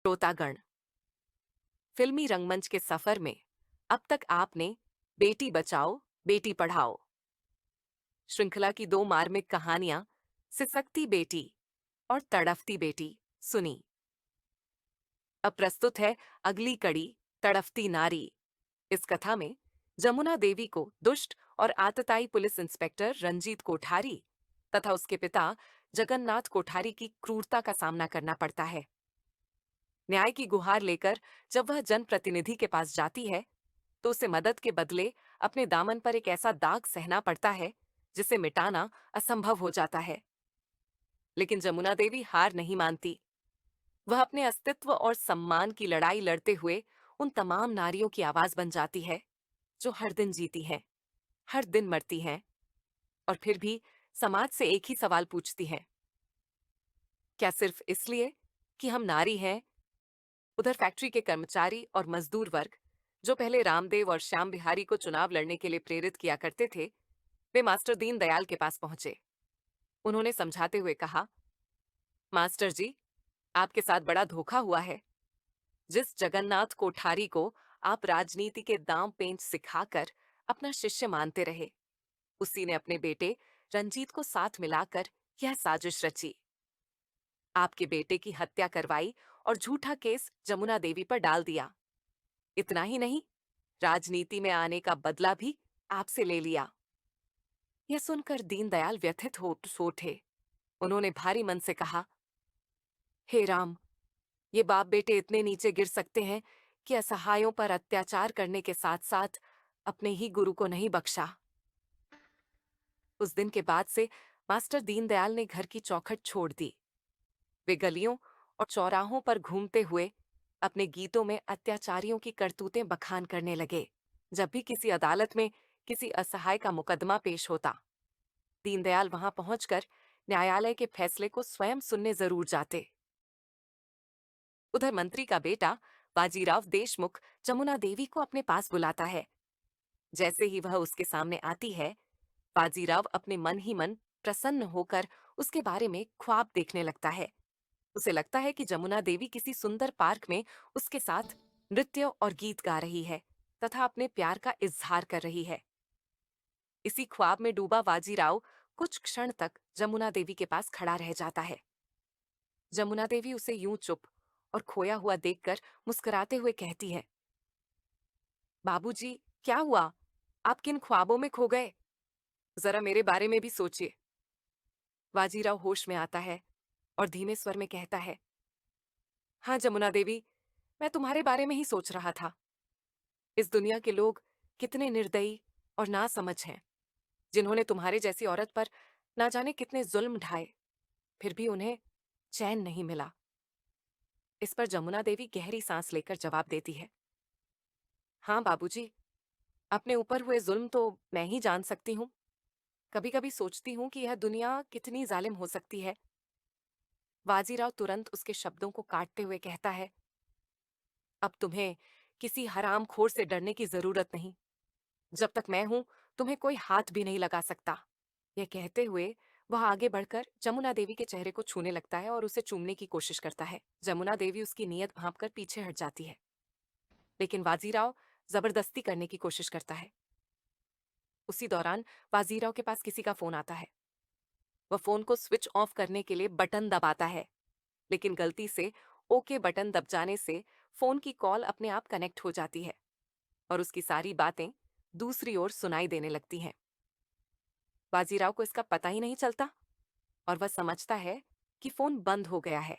श्रोतागण, फिल्मी रंगमंच के सफर में अब तक आपने बेटी बचाओ बेटी पढ़ाओ श्रृंखला की दो मार्मिक कहानियां, सिसकती बेटी और तड़फती बेटी, सुनी। अब प्रस्तुत है अगली कड़ी, तड़फती नारी। इस कथा में जमुना देवी को दुष्ट और आतताई पुलिस इंस्पेक्टर रंजीत कोठारी तथा उसके पिता जगन्नाथ कोठारी की क्रूरता का सामना करना पड़ता है। न्याय की गुहार लेकर जब वह जनप्रतिनिधि के पास जाती है तो उसे मदद के बदले अपने दामन पर एक ऐसा दाग सहना पड़ता है जिसे मिटाना असंभव हो जाता है। लेकिन जमुना देवी हार नहीं मानती। वह अपने अस्तित्व और सम्मान की लड़ाई लड़ते हुए उन तमाम नारियों की आवाज बन जाती है जो हर दिन जीती हैं, हर दिन मरती हैं और फिर भी समाज से एक ही सवाल पूछती हैं, क्या सिर्फ इसलिए कि हम नारी हैं? उधर फैक्ट्री के कर्मचारी और मजदूर वर्ग, जो पहले रामदेव और श्याम बिहारी को चुनाव लड़ने के लिए प्रेरित किया करते थे, वे मास्टर दीनदयाल के पास पहुंचे। उन्होंने समझाते हुए कहा, मास्टर जी, आपके साथ बड़ा धोखा हुआ है। जिस जगन्नाथ कोठारी को आप राजनीति के दांव पेंच सिखाकर अपना शिष्य मानते रहे, उसी ने अपने बेटे रंजीत को साथ मिलाकर यह साजिश रची। आपके बेटे की हत्या करवाई और झूठा केस जमुना देवी पर डाल दिया। इतना ही नहीं, राजनीति में आने का बदला भी आपसे ले लिया। यह सुनकर दीनदयाल व्यथित हो उठे। उन्होंने भारी मन से कहा, हे राम, ये बाप बेटे इतने नीचे गिर सकते हैं कि असहायों पर अत्याचार करने के साथ साथ अपने ही गुरु को नहीं बख्शा। उस दिन के बाद से मास्टर दीनदयाल ने घर की चौखट छोड़ दी। वे गलियों और चौराहों पर घूमते हुए अपने गीतों में अत्याचारियों की करतूतें बखान करने लगे। जब भी किसी अदालत में किसी असहाय का मुकदमा पेश होता, दीनदयाल वहां पहुंचकर न्यायालय के फैसले को स्वयं सुनने जरूर जाते। उधर मंत्री का बेटा बाजीराव देशमुख जमुना देवी को अपने पास बुलाता है। जैसे ही वह उसके सामने आती है, बाजीराव अपने मन ही मन प्रसन्न होकर उसके बारे में ख्वाब देखने लगता है। उसे लगता है कि जमुना देवी किसी सुंदर पार्क में उसके साथ नृत्य और गीत गा रही है तथा अपने प्यार का इजहार कर रही है। इसी ख्वाब में डूबा बाजीराव कुछ क्षण तक जमुना देवी के पास खड़ा रह जाता है। जमुना देवी उसे यूं चुप और खोया हुआ देखकर मुस्कुराते हुए कहती है, बाबूजी, क्या हुआ? आप किन ख्वाबों में खो गए? जरा मेरे बारे में भी सोचिए। बाजीराव होश में आता है और धीमे स्वर में कहता है, हाँ जमुना देवी, मैं तुम्हारे बारे में ही सोच रहा था। इस दुनिया के लोग कितने निर्दयी और नासमझ हैं, जिन्होंने तुम्हारे जैसी औरत पर ना जाने कितने जुल्म ढाए, फिर भी उन्हें चैन नहीं मिला। इस पर जमुना देवी गहरी सांस लेकर जवाब देती है, हाँ बाबूजी, अपने ऊपर हुए जुल्म तो मैं ही जान सकती हूँ। कभी कभी सोचती हूँ कि यह दुनिया कितनी जालिम हो सकती है। बाजीराव तुरंत उसके शब्दों को काटते हुए कहता है, अब तुम्हें किसी हरामखोर से डरने की जरूरत नहीं। जब तक मैं हूं, तुम्हें कोई हाथ भी नहीं लगा सकता। यह कहते हुए वह आगे बढ़कर जमुना देवी के चेहरे को छूने लगता है और उसे चूमने की कोशिश करता है। जमुना देवी उसकी नीयत भांपकर पीछे हट जाती है, लेकिन बाजीराव जबरदस्ती करने की कोशिश करता है। उसी दौरान बाजीराव के पास किसी का फोन आता है। वह फोन को स्विच ऑफ करने के लिए बटन दबाता है, लेकिन गलती से ओके बटन दब जाने से फोन की कॉल अपने आप कनेक्ट हो जाती है और उसकी सारी बातें दूसरी ओर सुनाई देने लगती हैं। बाजीराव को इसका पता ही नहीं चलता और वह समझता है कि फोन बंद हो गया है।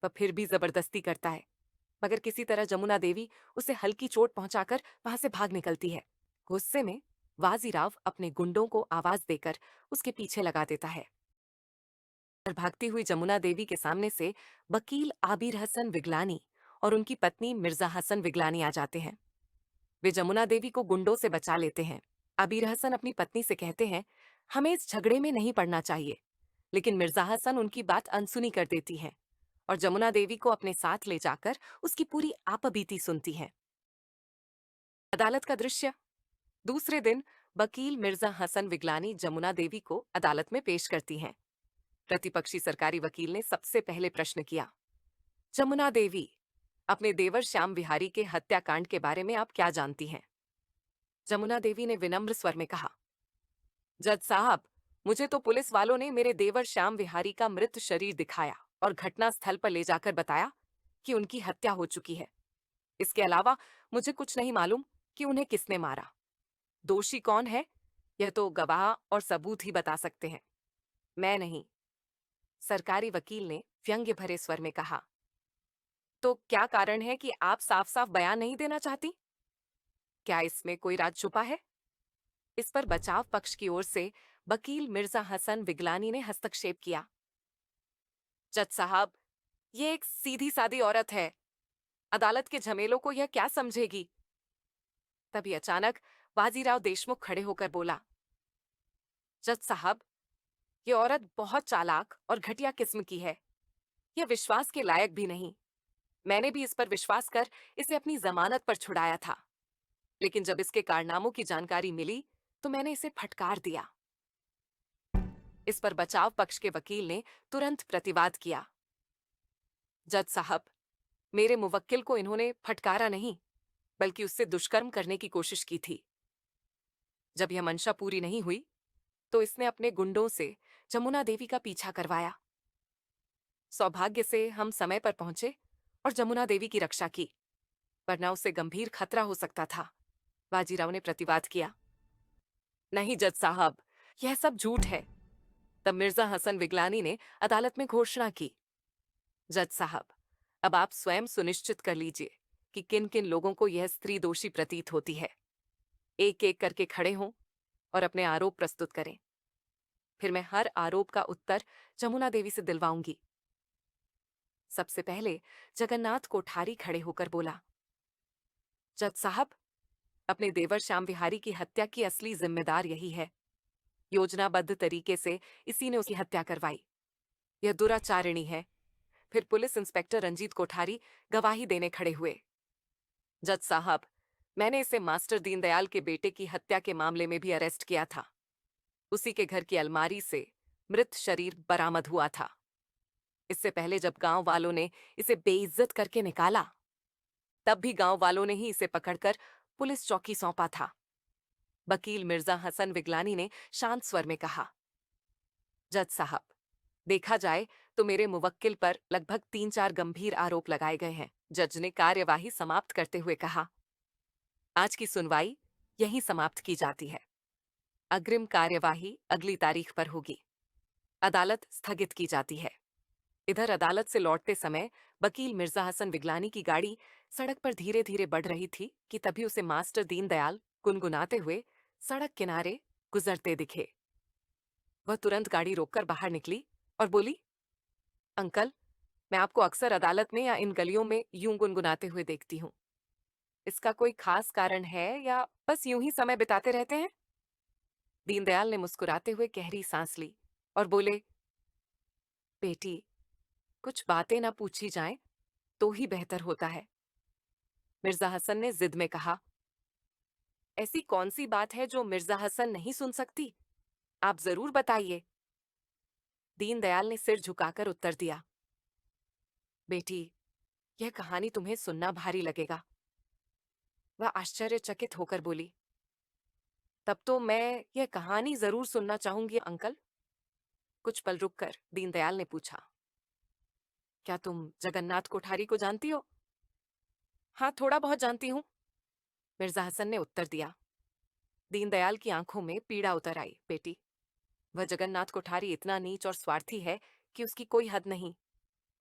वह फिर भी जबरदस्ती करता है, मगर किसी तरह जमुना देवी उसे हल्की चोट पहुंचाकर वहां से भाग निकलती है। गुस्से में बाजीराव अपने गुंडों को आवाज देकर उसके पीछे लगा देता है और भागती हुई जमुना देवी के सामने से वकील आबिर हसन विगलानी और उनकी पत्नी मिर्जा हसन विगलानी आ जाते हैं। वे जमुना देवी को गुंडों से बचा लेते हैं। आबिर हसन अपनी पत्नी से कहते हैं, हमें इस झगड़े में नहीं पड़ना चाहिए, लेकिन मिर्जा हसन उनकी बात अनसुनी कर देती हैं और जमुना देवी को अपने साथ ले जाकर उसकी पूरी आपबीती सुनती हैं। अदालत का दृश्य। दूसरे दिन वकील मिर्जा हसन विगलानी जमुना देवी को अदालत में पेश करती हैं। प्रतिपक्षी सरकारी वकील ने सबसे पहले प्रश्न किया, जमुना देवी, अपने देवर श्याम विहारी के हत्याकांड के बारे में आप क्या जानती हैं? जमुना देवी ने विनम्र स्वर में कहा, जज साहब, मुझे तो पुलिस वालों ने मेरे देवर श्याम विहारी का मृत शरीर दिखाया और घटना स्थल पर ले जाकर बताया कि उनकी हत्या हो चुकी है। इसके अलावा मुझे कुछ नहीं मालूम कि उन्हें किसने मारा। दोषी कौन है, यह तो गवाह और सबूत ही बता सकते हैं, मैं नहीं। सरकारी वकील ने व्यंग्य भरे स्वर में कहा, तो क्या कारण है कि आप साफ साफ बयान नहीं देना चाहती? क्या इसमें कोई राज छुपा है? इस पर बचाव पक्ष की ओर से वकील मिर्जा हसन विगलानी ने हस्तक्षेप किया। जज साहब, ये एक सीधी सादी औरत है, अदालत के झमेलों को यह क्या समझेगी? तभी अचानक बाजीराव देशमुख खड़े होकर बोला, जज साहब, ये औरत बहुत चालाक और घटिया किस्म की है, यह विश्वास के लायक भी नहीं। मैंने भी इस पर विश्वास कर इसे अपनी जमानत पर छुड़ाया था, लेकिन जब इसके कारनामों की जानकारी मिली तो मैंने इसे फटकार दिया। इस पर बचाव पक्ष के वकील ने तुरंत प्रतिवाद किया, जज साहब, मेरे मुवक्किल को इन्होंने फटकारा नहीं, बल्कि उससे दुष्कर्म करने की कोशिश की थी। जब यह मंशा पूरी नहीं हुई तो इसने अपने गुंडों से जमुना देवी का पीछा करवाया। सौभाग्य से हम समय पर पहुंचे और जमुना देवी की रक्षा की, वरना उससे गंभीर खतरा हो सकता था। बाजीराव ने प्रतिवाद किया, नहीं जज साहब, यह सब झूठ है। तब मिर्जा हसन विगलानी ने अदालत में घोषणा की, जज साहब, अब आप स्वयं सुनिश्चित कर लीजिए कि किन किन लोगों को यह स्त्री दोषी प्रतीत होती है। एक एक करके खड़े हों और अपने आरोप प्रस्तुत करें। फिर मैं हर आरोप का उत्तर जमुना देवी से दिलवाऊंगी। सबसे पहले जगन्नाथ कोठारी खड़े होकर बोला, जज साहब, अपने देवर श्याम विहारी की हत्या की असली जिम्मेदार यही है। योजनाबद्ध तरीके से इसी ने उसकी हत्या करवाई। यह दुराचारिणी है। फिर पुलिस इंस्पेक्टर रंजीत कोठारी गवाही देने खड़े हुए, जज साहब, मैंने इसे मास्टर दीनदयाल के बेटे की हत्या के मामले में भी अरेस्ट किया था। उसी के घर की अलमारी से मृत शरीर बरामद हुआ था। इससे पहले जब गांव वालों ने इसे बेइज्जत करके निकाला, तब भी गांव वालों ने ही इसे पकड़कर पुलिस चौकी सौंपा था। वकील मिर्जा हसन विगलानी ने शांत स्वर में कहा, जज साहब, देखा जाए तो मेरे मुवक्किल पर लगभग 3-4 गंभीर आरोप लगाए गए हैं। जज ने कार्यवाही समाप्त करते हुए कहा, आज की सुनवाई यहीं समाप्त की जाती है। अग्रिम कार्यवाही अगली तारीख पर होगी। अदालत स्थगित की जाती है। इधर अदालत से लौटते समय वकील मिर्जा हसन विगलानी की गाड़ी सड़क पर धीरे धीरे बढ़ रही थी कि तभी उसे मास्टर दीनदयाल गुनगुनाते हुए सड़क किनारे गुजरते दिखे। वह तुरंत गाड़ी रोककर बाहर निकली और बोली, अंकल, मैं आपको अक्सर अदालत में या इन गलियों में यूं गुनगुनाते हुए देखती हूँ। इसका कोई खास कारण है या बस यूं ही समय बिताते रहते हैं? दीनदयाल ने मुस्कुराते हुए गहरी सांस ली और बोले, बेटी, कुछ बातें ना पूछी जाएं तो ही बेहतर होता है। मिर्जा हसन ने जिद में कहा, ऐसी कौन सी बात है जो मिर्जा हसन नहीं सुन सकती? आप जरूर बताइए। दीनदयाल ने सिर झुकाकर उत्तर दिया, बेटी, यह कहानी तुम्हें सुनना भारी लगेगा। वह आश्चर्यचकित होकर बोली, तब तो मैं यह कहानी जरूर सुनना चाहूंगी अंकल। कुछ पल रुककर दीनदयाल ने पूछा, क्या तुम जगन्नाथ कोठारी को जानती हो? हाँ, थोड़ा बहुत जानती हूँ, मिर्जा हसन ने उत्तर दिया। दीनदयाल की आंखों में पीड़ा उतर आई, बेटी, वह जगन्नाथ कोठारी इतना नीच और स्वार्थी है कि उसकी कोई हद नहीं।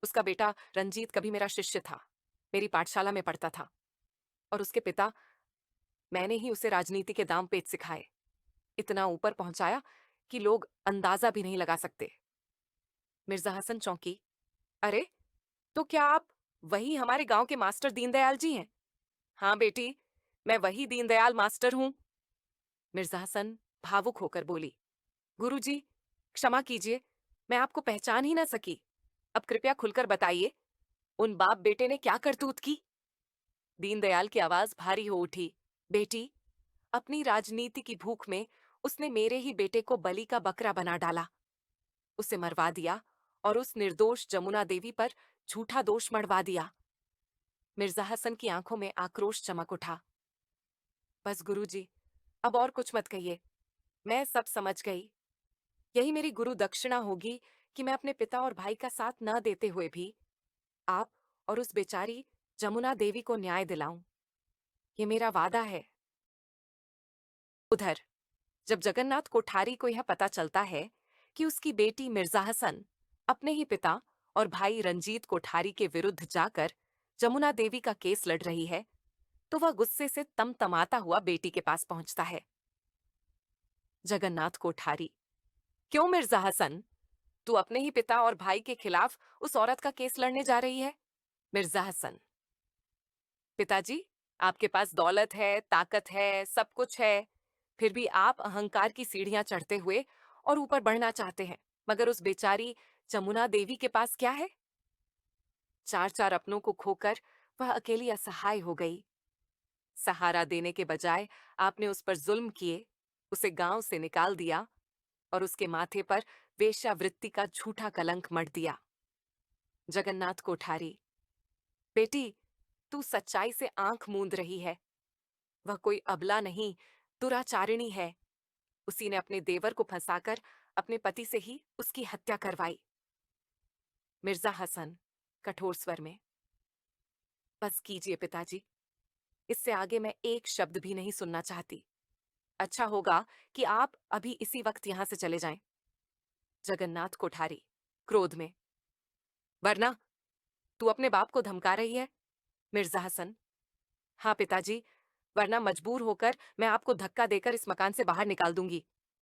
उसका बेटा रंजीत कभी मेरा शिष्य था, मेरी पाठशाला में पढ़ता था, और उसके पिता, मैंने ही उसे राजनीति के दांव पेच सिखाए, इतना ऊपर पहुंचाया कि लोग अंदाजा भी नहीं लगा सकते। मिर्जा हसन चौंकी, अरे, तो क्या आप वही हमारे गांव के मास्टर दीनदयाल जी हैं? हाँ बेटी, मैं वही दीनदयाल मास्टर हूं। मिर्जा हसन भावुक होकर बोली, गुरुजी, क्षमा कीजिए, मैं आपको पहचान ही ना सकी। अब कृपया खुलकर बताइए, उन बाप बेटे ने क्या करतूत की? दीनदयाल की आवाज भारी हो उठी, बेटी, अपनी राजनीति की भूख में उसने मेरे ही बेटे को बलि का बकरा बना डाला। उसे मरवा दिया और उस निर्दोष जमुना देवी पर झूठा दोष मढ़वा दिया। मिर्जा हसन की आंखों में आक्रोश चमक उठा। बस गुरुजी, अब और कुछ मत कहिए। मैं सब समझ गई। यही मेरी गुरु दक्षिणा होगी कि मैं अपने पिता और भाई का साथ न देते हुए भी आप और उस बेचारी जमुना देवी को न्याय दिलाऊं। ये मेरा वादा है। उधर जब जगन्नाथ कोठारी को यह पता चलता है कि उसकी बेटी मिर्जा हसन अपने ही पिता और भाई रंजीत कोठारी के विरुद्ध जाकर जमुना देवी का केस लड़ रही है, तो वह गुस्से से तमतमाता हुआ बेटी के पास पहुंचता है। जगन्नाथ कोठारी, क्यों मिर्जा हसन, तू अपने ही पिता और भाई के खिलाफ उस औरत का केस लड़ने जा रही है? मिर्जा हसन, पिताजी, आपके पास दौलत है, ताकत है, सब कुछ है, फिर भी आप अहंकार की सीढ़ियां चढ़ते हुए और ऊपर बढ़ना चाहते हैं। मगर उस बेचारी जमुना देवी के पास क्या है? चार चार अपनों को खोकर वह अकेली असहाय हो गई। सहारा देने के बजाय आपने उस पर जुल्म किए, उसे गांव से निकाल दिया और उसके माथे पर वेश्यावृत्ति का झूठा कलंक मढ़ दिया। जगन्नाथ कोठारी, बेटी, तू सच्चाई से आंख मूंद रही है। वह कोई अबला नहीं, दुराचारिणी है। उसी ने अपने देवर को फंसाकर अपने पति से ही उसकी हत्या करवाई। मिर्जा हसन कठोर स्वर में, बस कीजिए पिताजी, इससे आगे मैं एक शब्द भी नहीं सुनना चाहती। अच्छा होगा कि आप अभी इसी वक्त यहां से चले जाएं। जगन्नाथ कोठारी क्रोध में, वरना तू अपने बाप को धमका रही है? मिर्जा हसन, हाँ पिताजी, वरना मजबूर होकर मैं आपको धक्का देकर इस मकान से बाहर निकाल दूंगी।